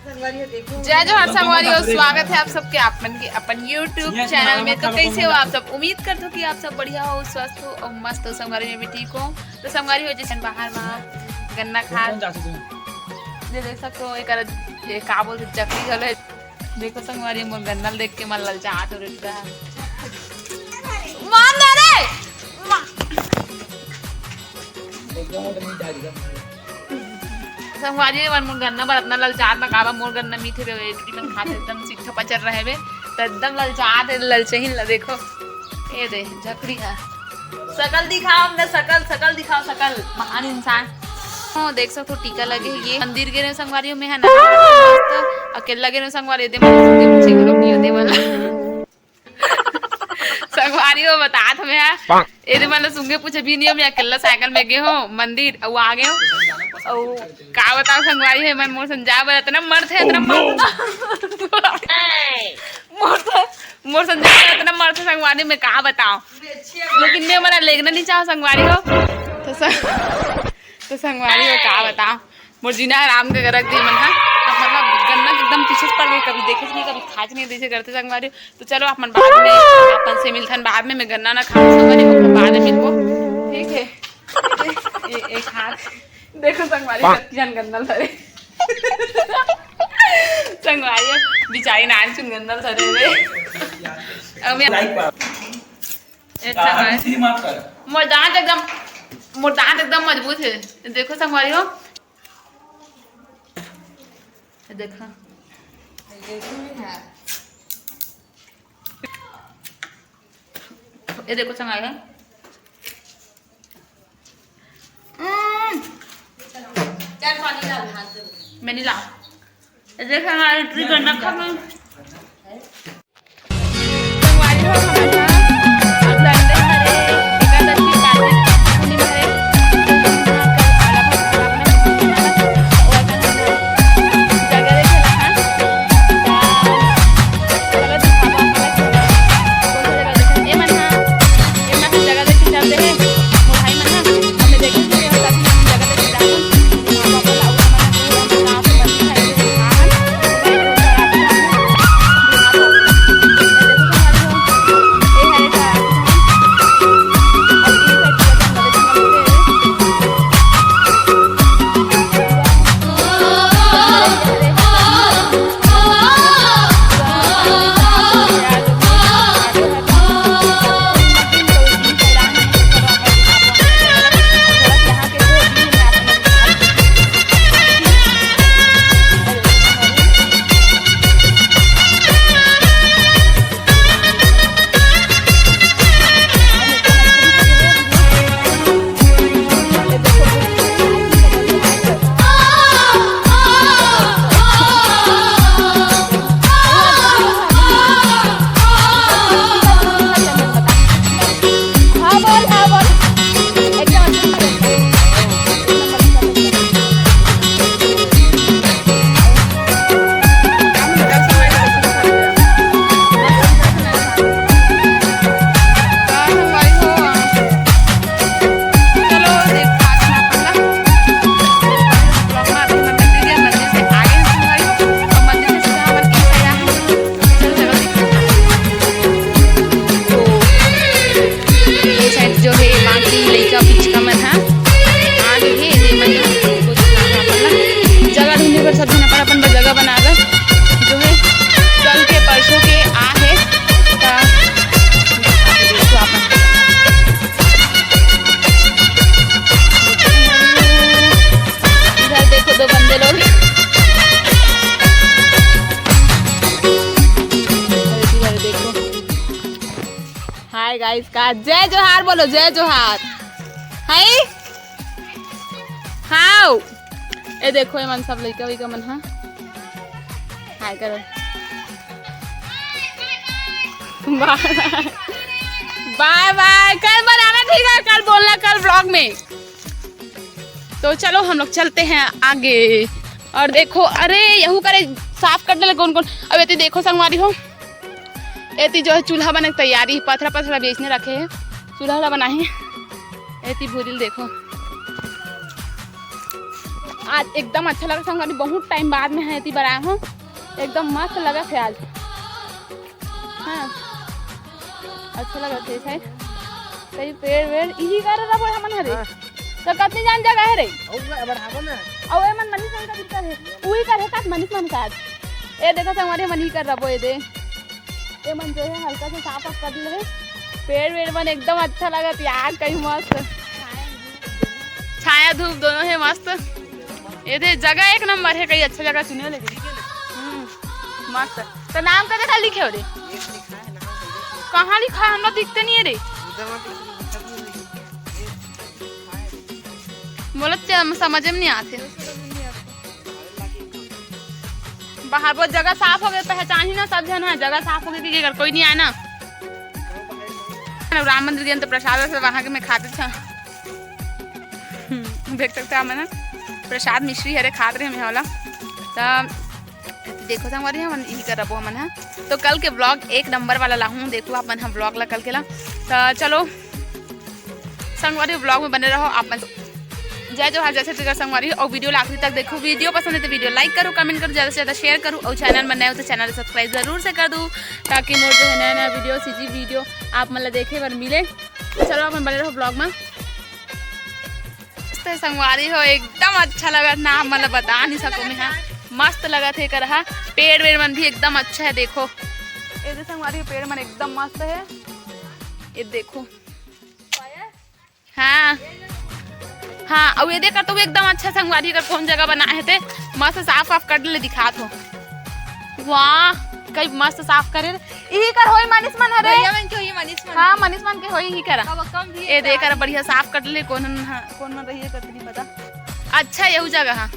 जय जोहार संगवारी और स्वागत है आप सबके अपन YouTube चैनल में। तो कैसे हो आप सब? उम्मीद करते हो कि आप सब बढ़िया हो, स्वस्थ हो और मस्त हो। संगवारी में भी ठीक हो। तो संगवारी हो जैसे बाहर वहाँ गन्ना खा ये देख सकते हो। एक का बोलते चकरी चल है। देखो संगवारी मोर गन्ना देख के मन ललचात हो रहा है। मान दे रे संगवारी मन मोर गन्ना पर इतना ललचात ना काबा मोर गन्ना मीठे रे इतनी मन खाते एकदम सीठा पचर रहे बे तो एकदम ललचात ललचहिन ला। देखो ये दे झकड़ी है। शकल दिखाओ हमने, शकल दिखाओ, शकल महान इंसान हो। देख सकते हो टीका लगे ये मंदिर के संगवारियों में है ना। अकेला लगे संगवारी दे मुझे लोग नहीं होते वाला संगवारियों बता हमें है ये मतलब सुंगे पूछे भी नहीं। मैं अकेला साइकिल में गए हो मंदिर और आ गए हो और का बताओ संगवारी है मन मोर संजा बता इतना मर्द है, इतना मोर संजा इतना मर्द है संगवारी में का बताओ। लेकिन मैं मना लेगना नहीं चाहो संगवारी हो तो संगवारी हो का बताओ। मोर जीना आराम के रख दिए मन है मतलब गन्ना एकदम पीछे पड़ गई। कभी देखे नहीं, कभी खाज नहीं देखे करते संगवारी। तो चलो अपन बाद में अपन से मिलथन बाद में। मैं गन्ना ना खाऊं संगवारी हो, बाद में मिलबो ठीक है। ये एक हाथ देखो संगवारी कतिजन गन्ना धरे संगवारी बिचारी नान सुन गन्ना धरे रे। अब मैं मोर दांत एकदम मजबूत है। देखो संगवारी हो देखा ये देखो संगवारी है मैं नहीं ला देखा हमारे गन्ना खा गाइस का जय जोहार बोलो, जय जोहार हाय हाउ। ये देखो ये मन सब लइका वइका मन हाय करो बाय बाय। कल बनाना ठीक है, कल बोलना कल ब्लॉग में। तो चलो हम लोग चलते हैं आगे। और देखो अरे यहू करे साफ करने लगे कौन कौन। अब ये देखो संगवारी हो एती जो है चूल्हा बने की तैयारी। पथरा पथरा बेचने रखे हैं, चूल्हा बनाए हैं। एती भूरिल देखो आज एकदम अच्छा लगा संगवारी, बहुत टाइम बाद में है बनाया हूँ, एकदम मस्त लगा थे आज। हाँ अच्छा लगा थे शायद कई पेड़ वेड़ यही कर रहा है हमन हरे। तो कितनी जान जगह है रे बढ़ावो ना और ए मन मनीष मन का दिक्कत है वही करे का मनीष मन का ए देखो संगवारी मन ही कर रहा है दे ए मन जो है हल्का से साफ कर ले पेड़ वेड़ मन एकदम अच्छा लगा यार कहीं मस्त छाया धूप दोनों है मस्त। ये दे जगह एक नंबर है, कहीं अच्छा जगह चुने लेकिन मस्त। तो नाम का देखा लिखे हो रे कहाँ लिखा है हमरा दिखते नहीं है रे बोलत समझ में नहीं आते। बाहर बहुत जगह साफ हो गई पहचान ही ना सब जन है जगह साफ हो गई अगर कोई नहीं आया ना। राम मंदिर गए तो प्रसाद से वहाँ के मैं खाते था देख सकते हैं मैंने प्रसाद मिश्री हरे खाते रहे मैं वाला। तो देखो संगवारी हम यही कर रहा मन है। तो कल के ब्लॉग एक नंबर वाला लाऊं देखो आप मन हम ब्लॉग ला कल के ला। तो चलो संगवारी ब्लॉग में बने रहो आप मन जय जोहार जैसे जगह संगवारी और वीडियो आखिरी तक देखो। वीडियो पसंद है तो वीडियो लाइक करो कमेंट करो ज़्यादा से ज़्यादा शेयर करो और चैनल में नए हो तो चैनल सब्सक्राइब जरूर से कर दूँ ताकि मोर जो है नया नया वीडियो सीजी वीडियो आप मतलब देखे बार मिले। चलो आप बने रहो ब्लॉग में। संगवारी हो एकदम अच्छा लगा ना मतलब बता नहीं सको मैं मस्त लगा थे कर पेड़ वेड़ मन भी एकदम अच्छा है देखो ये संगवारी पेड़ मन एकदम मस्त है ये देखो। हाँ हाँ और ये देखकर तो एकदम अच्छा संगवारी कर कौन जगह बनाए थे मस्त साफ साफ कर ले दिखा तो वाह कई मस्त साफ करे यही कर होई मनीष मन हरे हाँ मनीष मन के होई ही करा ये देकर बढ़िया साफ कर ले कौन मन रही है नहीं पता अच्छा यही जगह। हाँ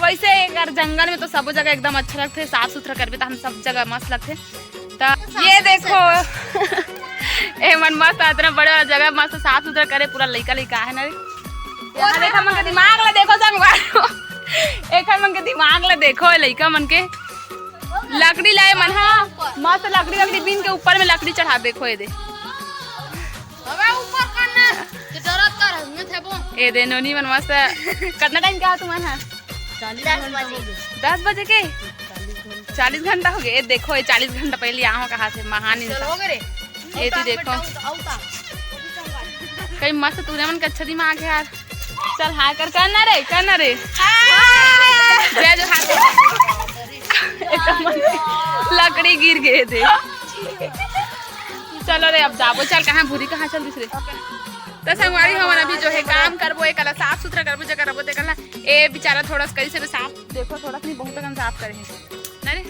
वैसे अगर जंगल में तो सब जगह एकदम अच्छा लगते साफ सुथरा करबे तो हम सब जगह मस्त लगते। तो ये देखो ए मन मस्त इतना बड़ा जगह मस्त साफ सुथरा करे पूरा लइका लइका है ना यहाँ देखा मन के दिमाग ला देखो संगवारी एक मन के दिमाग ला देखो लइका मन के लकड़ी लाए मन हाँ मस्त लकड़ी लकड़ी बीन के ऊपर में लकड़ी चढ़ा देखो ये दे ये दे नोनी मन मस्त कितना टाइम क्या तुम्हारा 10 बजे के 40 घंटा हो गए देखो ये 40 घंटा पहले यहाँ कहाँ से महान ये थी देखो कई मस्त तूने मन का अच्छा दिमाग है यार। चल हाय कर करना रे जय जो लकड़ी गिर गए थे। चलो रे अब जाबो चल कहाँ भूरी कहाँ चल दूसरे तो संगवारी हमारा अभी जो है काम करबो एक साफ सुथरा करबो जगह करबो देखला ए बेचारा थोड़ा करी से साफ देखो थोड़ा नहीं बहुत कम साफ करे ना रे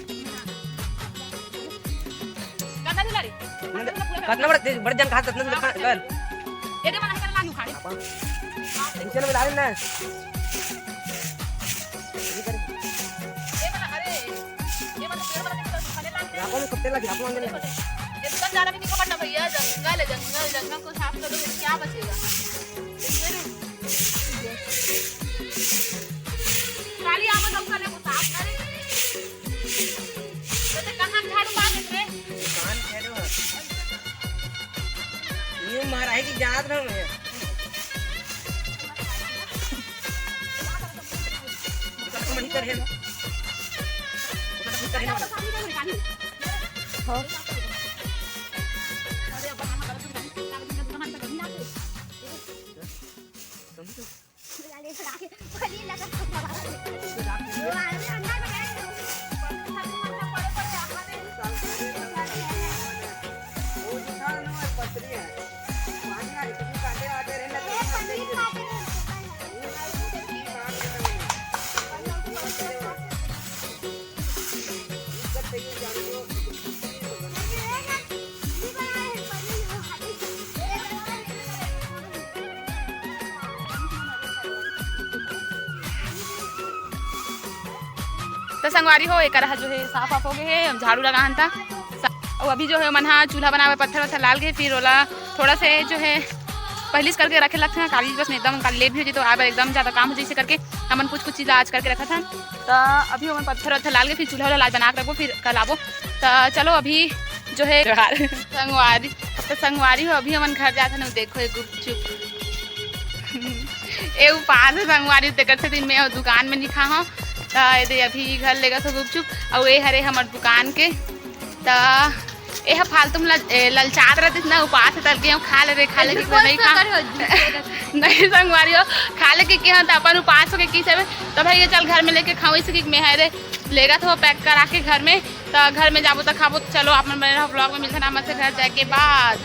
कतना दिला रे कतना बड़ जन खा कतना कर ए दे मना कर लानु खाड़ी टेंशन में डाल ना ए मना अरे ये मत पेड़ वाला खाने लाग आपको में कुत्ते लगे आपको अंदर इसका जाना भी नहीं पड़ना भैया जंगल को साफ करो फिर क्या बचेगा खाली आप सब करने को साफ करे तो कहां झाड़ू मारने रे कान ठहरो ये महाराज की जात रहा मैं तो मनी कर है तो कर है हां तो संगवारी हो एक जो है साफ साफ हो गए है झाड़ू लगान था और अभी जो है मना चूल्हा बनावे पत्थर वत्थर लाल के फिर ओला थोड़ा से जो है पहले से करके रखे लगते हैं काली बस में एकदम काली लेट भी हो जाए तो आए एकदम ज़्यादा काम हो जाए करके हमन कुछ चीज़ आज करके रखा था। तो अभी हम पत्थर वत्थर लाल के फिर चूल्हा वाला लाल बना के रखो फिर कल आवो। तो चलो अभी जो है संगवारी हो अभी हमन घर जाते ना देखो गुपचुप ए पास संगवारी तेकर से दिन में दुकान में लिखा हूँ तो ये अभी घर लेगा सब गुपचुप और ये हरे हमार दुकान के तो यह फालतू ललचात रहती ना उपास तल के खा ले कि नहीं खा नहीं संगवारी हो खा ले कि तो अपन उपास हो के की सब तो भाई ये चल घर में लेके खाओ इसे मैं है लेगा तो पैक करा के घर में तो घर में जाबो तो खाबो तो चलो आप बने रहो ब्लॉग में मिलता ना हमसे घर जाए के बाद।